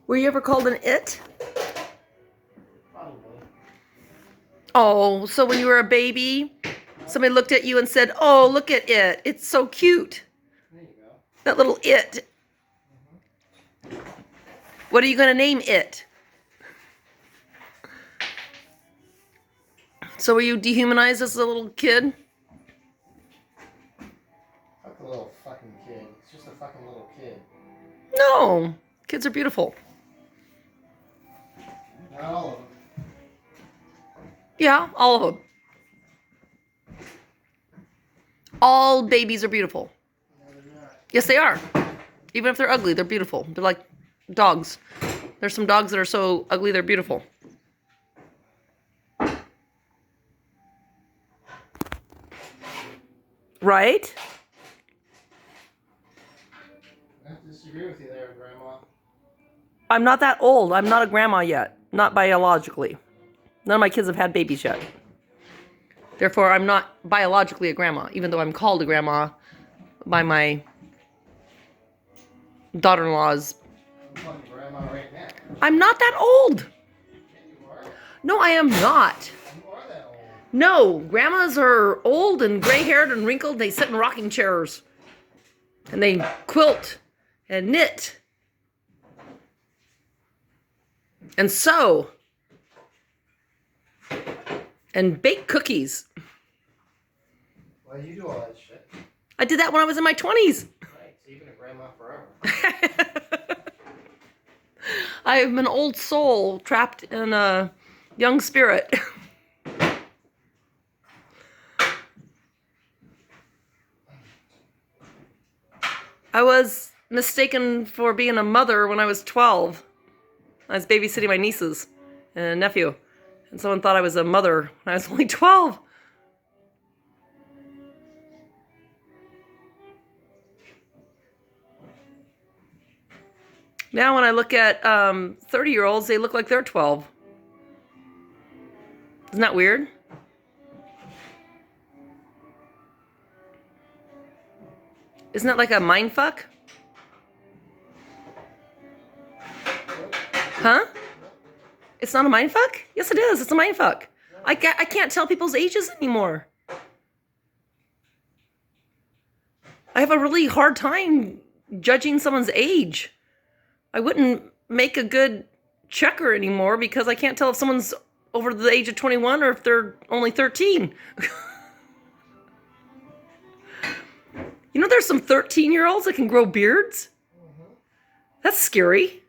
Were you ever called an it? Probably. Oh, so when you were a baby, somebody looked at you and said, "Oh, look at it. It's so cute." There you go. That little it. What are you going to name it? So were you dehumanized as a little kid? Fuck the little fucking kid. It's just a fucking little kid. No. Kids are beautiful. Not all of them. Yeah, all of them. All babies are beautiful. No, they're not. Yes, they are. Even if they're ugly, they're beautiful. They're like dogs. There's some dogs that are so ugly, they're beautiful. Right? I have to disagree with you there, Grandma. I'm not that old. I'm not a grandma yet. Not biologically. None of my kids have had babies yet. Therefore, I'm not biologically a grandma, even though I'm called a grandma by my daughter-in-laws. I'm calling you Grandma right now. I'm not that old. Yeah, you are. No, I am not. You are that old. No, grandmas are old and gray-haired and wrinkled. They sit in rocking chairs. And they quilt and knit. And sew. And bake cookies. Well, you do all that shit. I did that when I was in my 20s. Right, so you've been a grandma forever. I am an old soul trapped in a young spirit. I was mistaken for being a mother when I was 12. I was babysitting my nieces and a nephew. And someone thought I was a mother when I was only 12. Now when I look at 30-year-olds, they look like they're 12. Isn't that weird? Isn't that like a mind fuck? Huh? It's not a mind fuck? Yes, it is. It's a mind fuck. I can't tell people's ages anymore. I have a really hard time judging someone's age. I wouldn't make a good checker anymore because I can't tell if someone's over the age of 21 or if they're only 13. You know, there's some 13-year-olds that can grow beards. That's scary.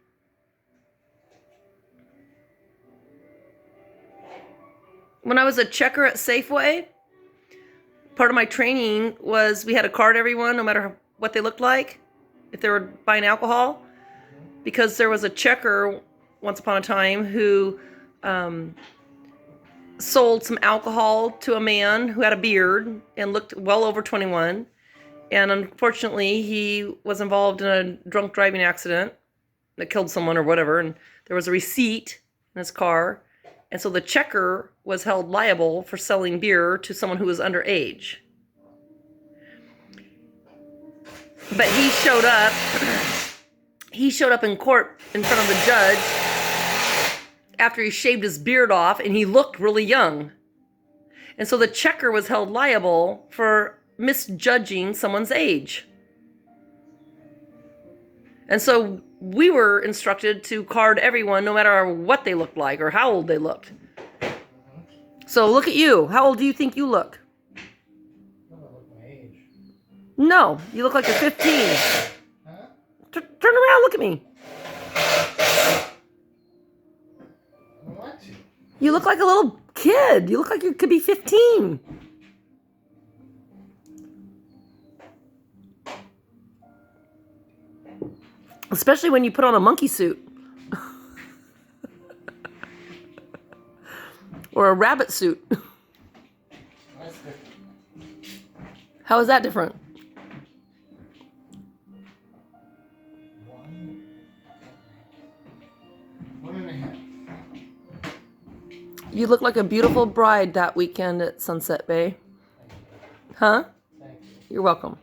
When I was a checker at Safeway, part of my training was we had to card everyone, no matter what they looked like, if they were buying alcohol, because there was a checker once upon a time who sold some alcohol to a man who had a beard and looked well over 21. And unfortunately, he was involved in a drunk driving accident that killed someone or whatever. And there was a receipt in his car. And so the checker was held liable for selling beer to someone who was underage. But he showed up. He showed up in court in front of the judge after he shaved his beard off, and he looked really young. And so the checker was held liable for misjudging someone's age. And so we were instructed to card everyone no matter what they looked like or how old they looked. So look at you. How old do you think you look? I don't look my age. No, you look like you're 15. Huh? Turn around, look at me. I don't want to. You look like a little kid. You look like you could be 15. Especially when you put on a monkey suit. Or a rabbit suit. That's different. How is that different? One and a half. You look like a beautiful bride that weekend at Sunset Bay. Huh? Thank you. You're welcome.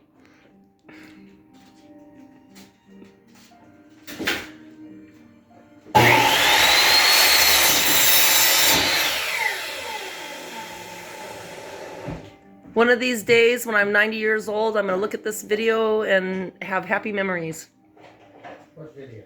One of these days, when I'm 90 years old, I'm going to look at this video and have happy memories. What video?